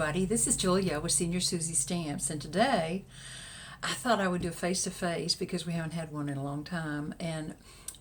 everybody. This is Julia with Senior Susie Stamps, and today I thought I would do a face-to-face because we haven't had one in a long time, and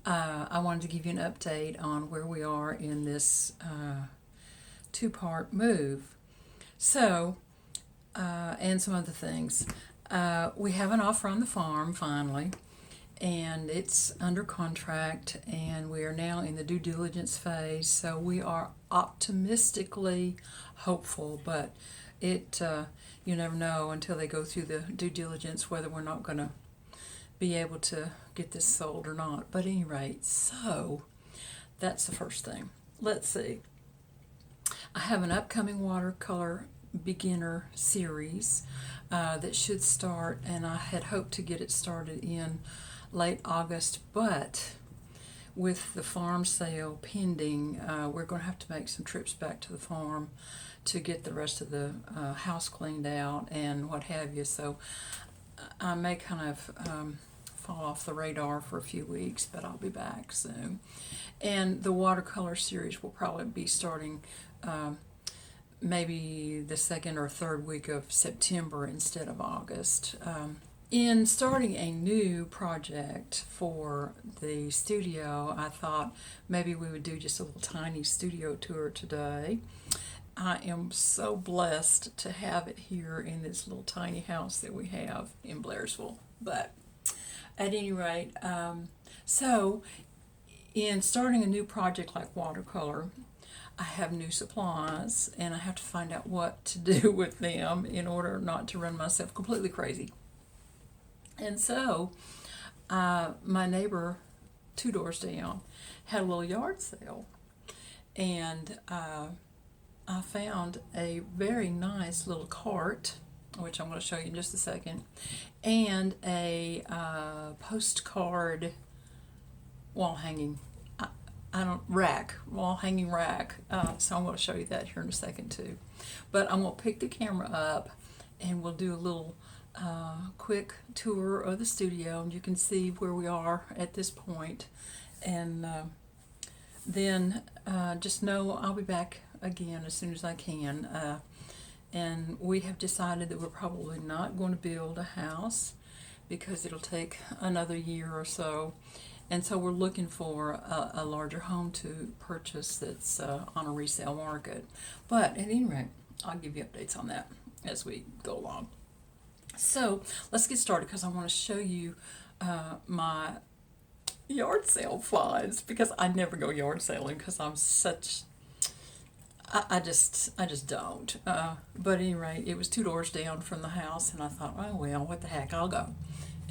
I wanted to give you an update on where we are in this two-part move. So, and some other things. We have an offer on the farm finally, and it's under contract, and we are now in the due diligence phase, so we are optimistically hopeful, but it you never know until they go through the due diligence whether we're not going to be able to get this sold or not. But at any rate, so that's the first thing. Let's see. I have an upcoming watercolor beginner series that should start, and I had hoped to get it started in late August, but with the farm sale pending, we're going to have to make some trips back to the farm to get the rest of the house cleaned out and what have you. So I may kind of fall off the radar for a few weeks, but I'll be back soon. And the watercolor series will probably be starting maybe the second or third week of September instead of August. In starting a new project for the studio, I thought maybe we would do just a little tiny studio tour today. I am so blessed to have it here in this little tiny house that we have in Blairsville. But at any rate, so in starting a new project like watercolor, I have new supplies, and I have to find out what to do with them in order not to run myself completely crazy. And so, my neighbor 2 doors down had a little yard sale, and I found a very nice little cart, which I'm going to show you in just a second, and a postcard wall hanging wall hanging rack. So I'm going to show you that here in a second too. But I'm going to pick the camera up and we'll do a little quick tour of the studio, and you can see where we are at this point. And then just know I'll be back again as soon as I can. And we have decided that we're probably not going to build a house because it'll take another year or so. And so we're looking for a larger home to purchase that's on a resale market. But at any rate, I'll give you updates on that as we go along. So let's get started because I want to show you my yard sale finds, because I never go yard selling because I'm such... I just don't. But at any rate, it was 2 doors down from the house, and I thought, oh well, what the heck, I'll go.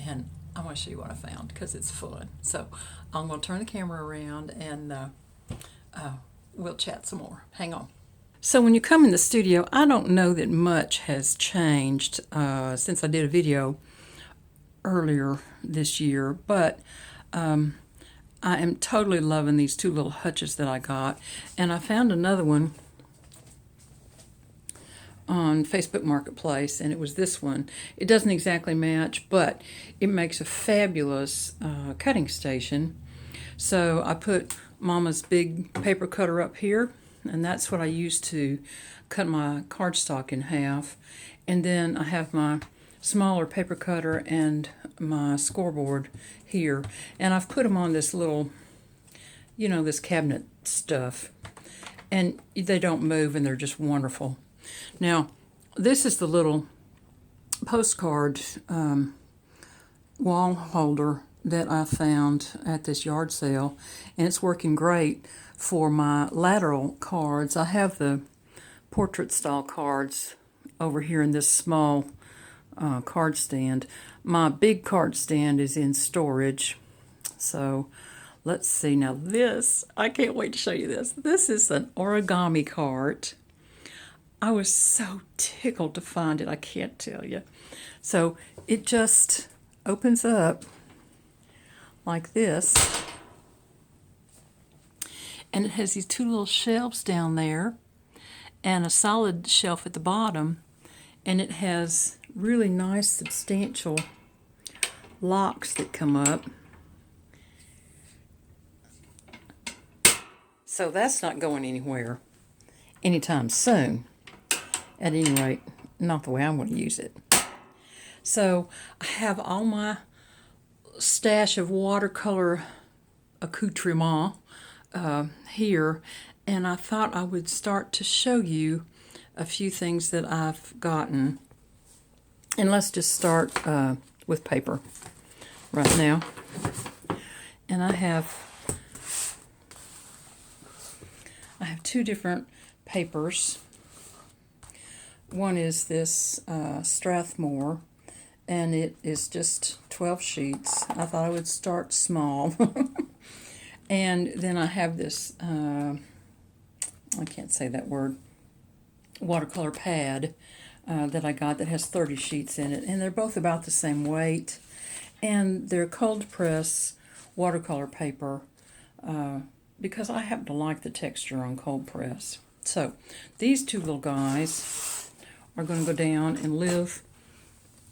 And I want to show you what I found because it's fun. So I'm going to turn the camera around and we'll chat some more. Hang on. So when you come in the studio, I don't know that much has changed since I did a video earlier this year, but I am totally loving these 2 little hutches that I got. And I found another one on Facebook Marketplace, and it was this one. It doesn't exactly match, but it makes a fabulous cutting station. So I put Mama's big paper cutter up here, and that's what I use to cut my cardstock in half. And then I have my smaller paper cutter and my scoreboard here, and I've put them on this little, this cabinet stuff, and they don't move, and they're just wonderful. Now, this is the little postcard wall holder that I found at this yard sale, and it's working great for my lateral cards. I have the portrait style cards over here in this small card stand. My big card stand is in storage. So let's see. Now this, I can't wait to show you this. This is an origami cart. I was so tickled to find it, I can't tell you. So it just opens up like this, and it has these 2 little shelves down there and a solid shelf at the bottom, and it has really nice substantial locks that come up. So that's not going anywhere anytime soon. At any rate, not the way I'm going to use it. So I have all my stash of watercolor accoutrement here, and I thought I would start to show you a few things that I've gotten. And let's just start with paper right now. And I have two different papers. One is this Strathmore, and it is just 12 sheets. I thought I would start small. And then I have this, I can't say that word, watercolor pad that I got that has 30 sheets in it. And they're both about the same weight. And they're cold press watercolor paper because I happen to like the texture on cold press. So these two little guys are going to go down and live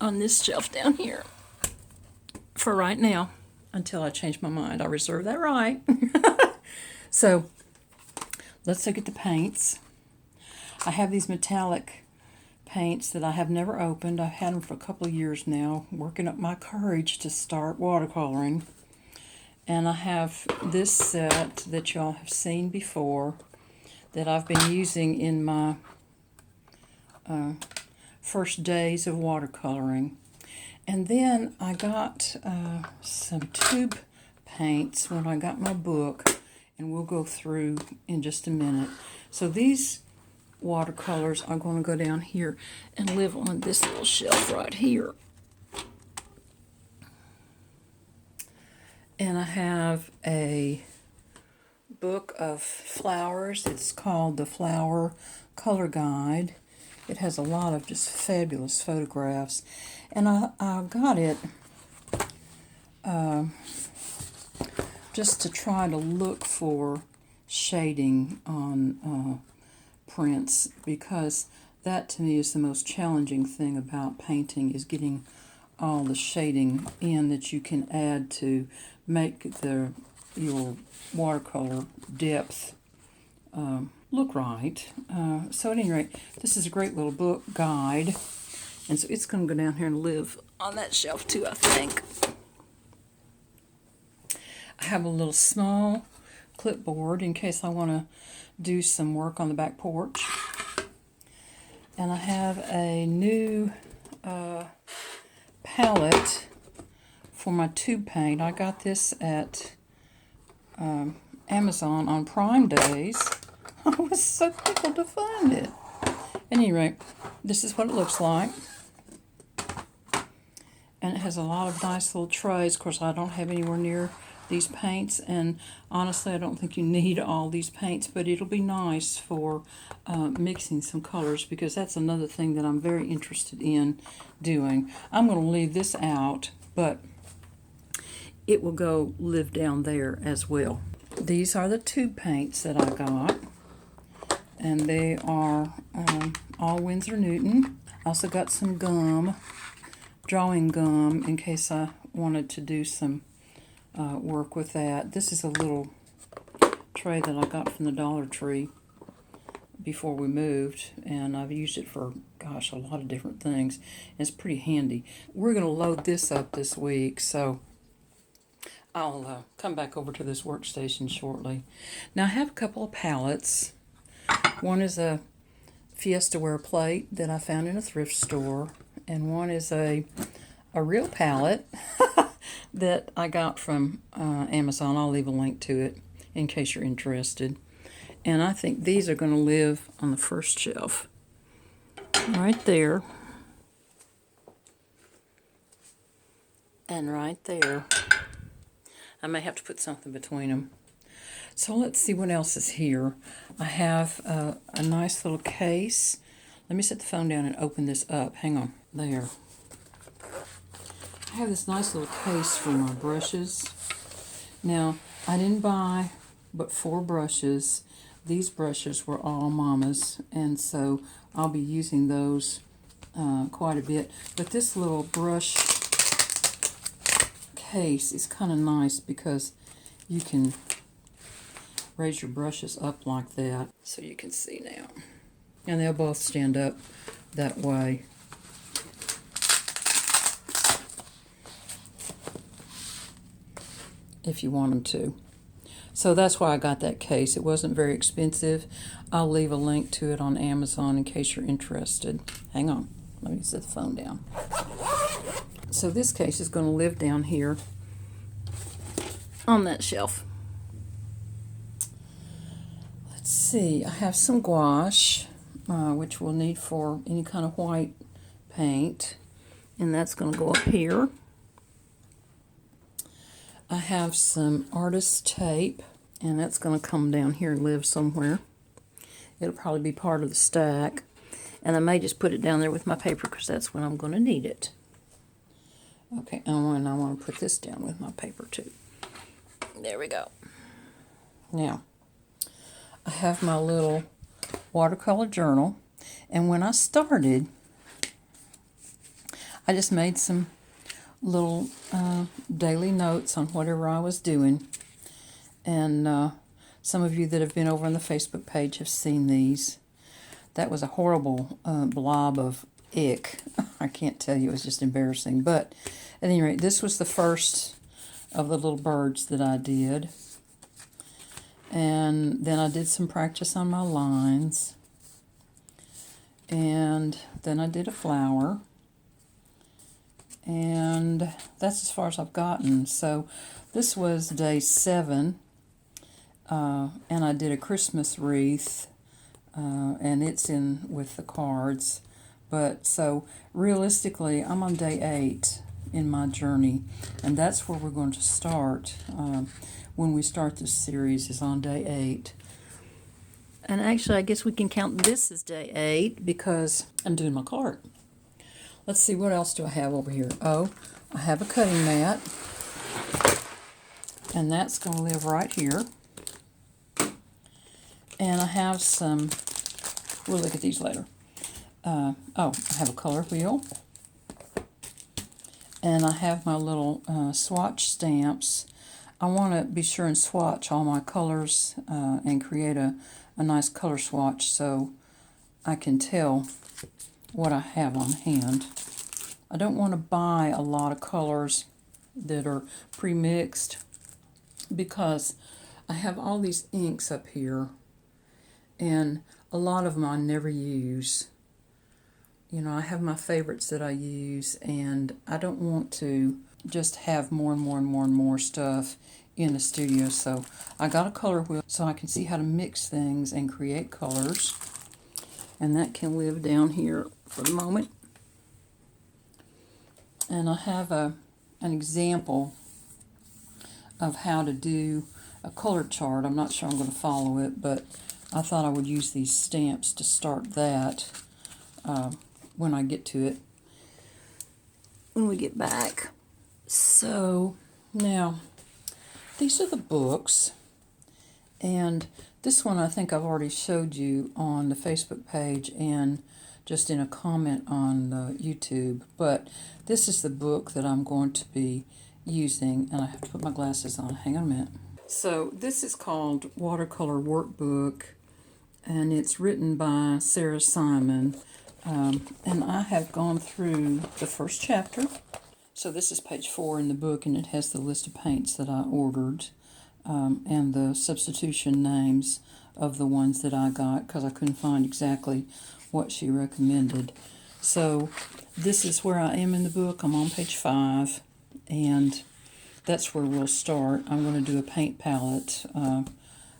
on this shelf down here for right now until I change my mind. I reserve that right. So let's look at the paints. I have these metallic paints that I have never opened. I've had them for a couple of years now, working up my courage to start watercoloring. And I have this set that y'all have seen before that I've been using in my first days of watercoloring. And then I got some tube paints when I got my book, and we'll go through in just a minute. So these watercolors are going to go down here and live on this little shelf right here. And I have a book of flowers. It's called the Flower Color Guide. It has a lot of just fabulous photographs. And I got it just to try to look for shading on prints, because that to me is the most challenging thing about painting, is getting all the shading in that you can add to make your watercolor depth look right. So at any rate, this is a great little book guide, and so it's going to go down here and live on that shelf too, I think. I have a little small clipboard in case I want to do some work on the back porch. And I have a new palette for my tube paint. I got this at Amazon on Prime Days. I was so tickled to find it. At any rate, this is what it looks like. And it has a lot of nice little trays. Of course, I don't have anywhere near these paints, and honestly, I don't think you need all these paints, but it'll be nice for mixing some colors, because that's another thing that I'm very interested in doing. I'm going to leave this out, but it will go live down there as well. These are the tube paints that I got, and they are all Winsor Newton. I also got some gum, drawing gum, in case I wanted to do some work with that. This is a little tray that I got from the Dollar Tree before we moved, and I've used it for, gosh, a lot of different things. It's pretty handy. We're going to load this up this week, so I'll come back over to this workstation shortly. Now, I have a couple of palettes. One is a Fiesta Ware plate that I found in a thrift store, and one is a real palette that I got from Amazon. I'll leave a link to it in case you're interested. And I think these are going to live on the first shelf right there and right there. I may have to put something between them. So let's see what else is here. I have a nice little case. Let me set the phone down and open this up. Hang on. There. I have this nice little case for my brushes. Now, I didn't buy but 4 brushes. These brushes were all Mama's, and so I'll be using those quite a bit. But this little brush case is kind of nice because you can raise your brushes up like that, so you can see now. And they'll both stand up that way. If you want them to. So that's why I got that case. It wasn't very expensive. I'll leave a link to it on Amazon in case you're interested. Hang on. Let me set the phone down. So this case is going to live down here on that shelf. Let's see. I have some gouache, which we'll need for any kind of white paint. And that's going to go up here. I have some artist tape, and that's going to come down here and live somewhere. It'll probably be part of the stack. And I may just put it down there with my paper because that's when I'm going to need it. Okay, and I want to put this down with my paper too. There we go. Now, I have my little watercolor journal, and when I started, I just made some little daily notes on whatever I was doing. And some of you that have been over on the Facebook page have seen these. That was a horrible blob of ick. I can't tell you, it was just embarrassing. But at any rate, this was the first of the little birds that I did. And then I did some practice on my lines. And then I did a flower. And that's as far as I've gotten. So this was day 7. And I did a Christmas wreath. And it's in with the cards. But so realistically, I'm on day 8 in my journey. And that's where we're going to start when we start this series, is on day 8. And actually, I guess we can count this as day 8 because I'm doing my card. Let's see, what else do I have over here? Oh, I have a cutting mat. And that's going to live right here. And I have some, we'll look at these later. I have a color wheel. And I have my little Swatch stamps. I want to be sure and swatch all my colors and create a nice color swatch so I can tell what I have on hand. I don't want to buy a lot of colors that are pre-mixed because I have all these inks up here and a lot of them I never use. You know, I have my favorites that I use, and I don't want to just have more and more and more and more stuff in the studio. So I got a color wheel so I can see how to mix things and create colors. And that can live down here for the moment. And I have an example of how to do a color chart. I'm not sure I'm going to follow it, but I thought I would use these stamps to start that when I get to it, when we get back. So now, these are the books, and this one I think I've already showed you on the Facebook page and just in a comment on YouTube, but this is the book that I'm going to be using, and I have to put my glasses on. Hang on a minute. So this is called Watercolor Workbook, and it's written by Sarah Simon, and I have gone through the first chapter. So this is page 4 in the book, and it has the list of paints that I ordered and the substitution names of the ones that I got because I couldn't find exactly what she recommended. So this is where I am in the book. I'm on page 5, and that's where we'll start. I'm going to do a paint palette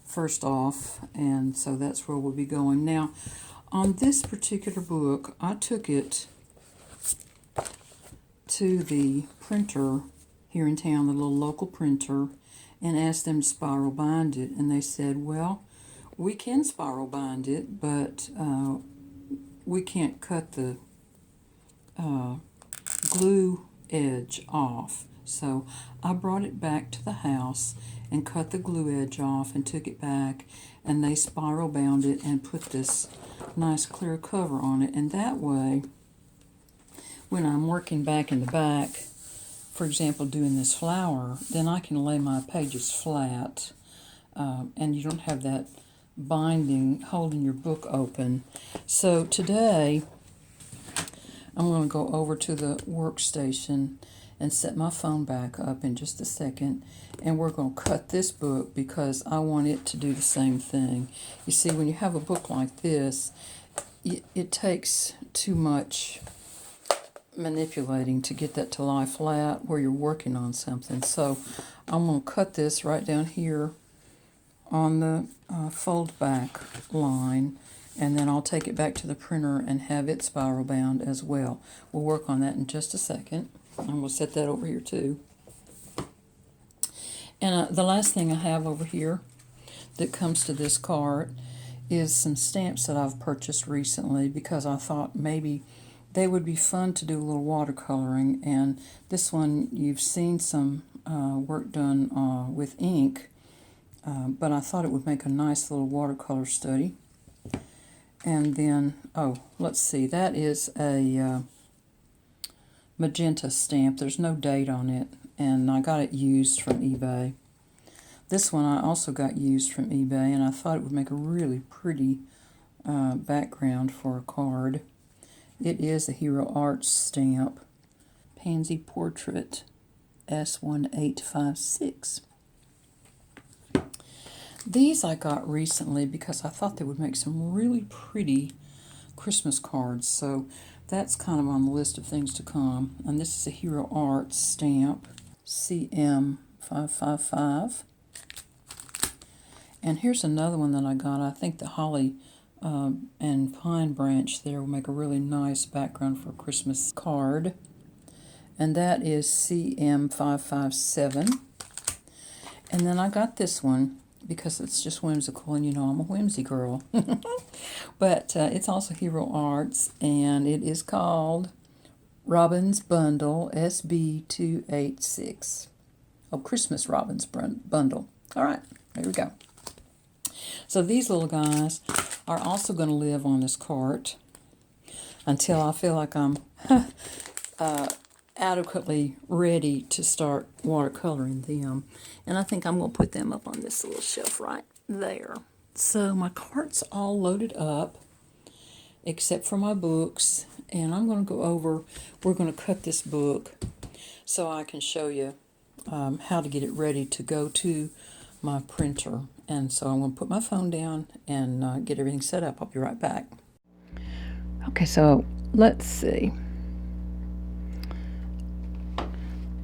first off, and so that's where we'll be going. Now, on this particular book, I took it to the printer here in town, the little local printer, and asked them to spiral bind it, and they said, well, we can spiral bind it, but we can't cut the glue edge off. So I brought it back to the house and cut the glue edge off and took it back, and they spiral bound it and put this nice clear cover on it. And that way, when I'm working back in the back, for example, doing this flower, then I can lay my pages flat, and you don't have that binding, holding your book open. So today, I'm going to go over to the workstation and set my phone back up in just a second, and we're going to cut this book because I want it to do the same thing. You see, when you have a book like this, it takes too much manipulating to get that to lie flat where you're working on something. So I'm going to cut this right down here on the fold back line, and then I'll take it back to the printer and have it spiral bound as well. We'll work on that in just a second. And we'll set that over here too. And the last thing I have over here that comes to this cart is some stamps that I've purchased recently because I thought maybe they would be fun to do a little watercoloring. And this one, you've seen some work done with ink, but I thought it would make a nice little watercolor study. And then, oh, let's see, that is a magenta stamp. There's no date on it, and I got it used from eBay. This one I also got used from eBay, and I thought it would make a really pretty background for a card. It is a Hero Arts stamp, Pansy Portrait S1856. These I got recently because I thought they would make some really pretty Christmas cards, so that's kind of on the list of things to come. And this is a Hero Arts stamp, CM555. And here's another one that I got. I think the holly and pine branch there will make a really nice background for a Christmas card. And that is CM557. And then I got this one because it's just whimsical, and you know I'm a whimsy girl. But it's also Hero Arts, and it is called Robin's Bundle SB286. Oh, Christmas Robin's Bundle. All right, there we go. So these little guys are also going to live on this cart until I feel like I'm adequately ready to start watercoloring them. And I think I'm going to put them up on this little shelf right there. So my cart's all loaded up except for my books, and I'm going to go over, we're going to cut this book so I can show you how to get it ready to go to my printer. And so I'm going to put my phone down and get everything set up. I'll be right back. Okay, so let's see.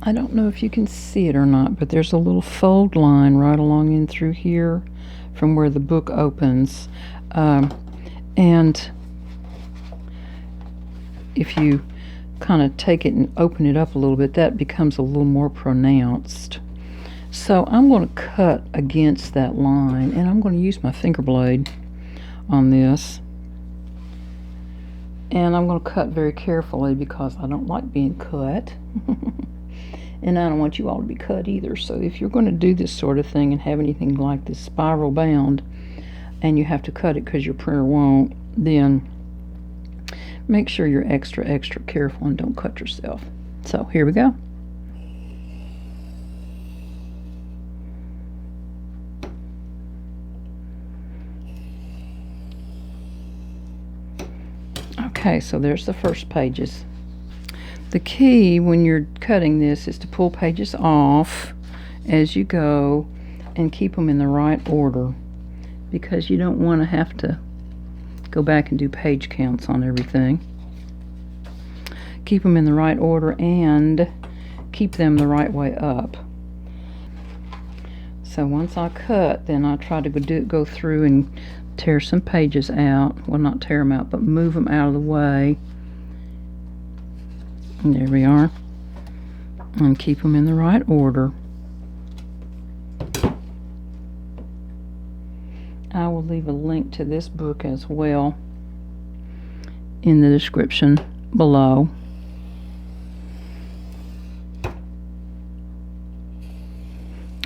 I don't know if you can see it or not, but there's a little fold line right along in through here from where the book opens. And if you kind of take it and open it up a little bit, that becomes a little more pronounced. So I'm going to cut against that line, and I'm going to use my finger blade on this. And I'm going to cut very carefully because I don't like being cut. And I don't want you all to be cut either. So if you're going to do this sort of thing and have anything like this spiral bound, and you have to cut it because your printer won't, then make sure you're extra careful and don't cut yourself. So here we go. Okay, so there's the first pages. The key when you're cutting this is to pull pages off as you go and keep them in the right order, because you don't want to have to go back and do page counts on everything. Keep them in the right order and keep them the right way up. So once I cut, then I try to go through and tear some pages out. Well, not tear them out, but move them out of the way. And there we are. And keep them in the right order. I will leave a link to this book as well in the description below.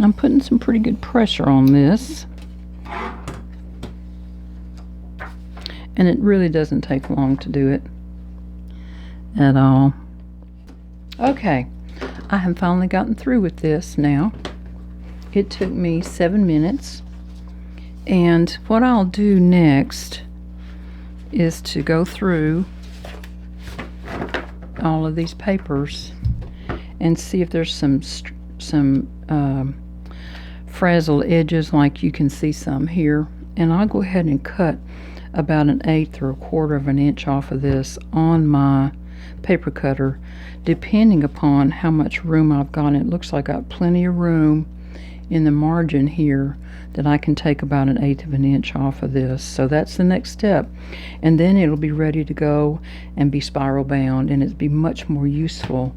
I'm putting some pretty good pressure on this. And it really doesn't take long to do it at all. Okay, I have finally gotten through with this now. It took me 7 minutes, And what I'll do next is to go through all of these papers and see if there's some frazzled edges, like you can see some here. And I'll go ahead and cut about 1/8 or 1/4 of an inch off of this on my paper cutter, depending upon how much room I've got. It looks like I've got plenty of room in the margin here that I can take about 1/8 of an inch off of this. So that's the next step, and then it'll be ready to go and be spiral bound, and it'll be much more useful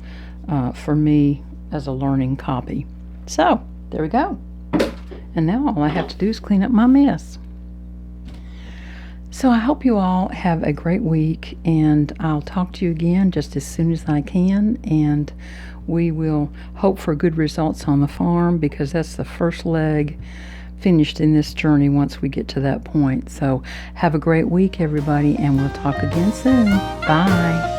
for me as a learning copy. So there we go, and now all I have to do is clean up my mess. So I hope you all have a great week, and I'll talk to you again just as soon as I can, and we will hope for good results on the farm, because that's the first leg finished in this journey once we get to that point. So have a great week, everybody, and we'll talk again soon. Bye.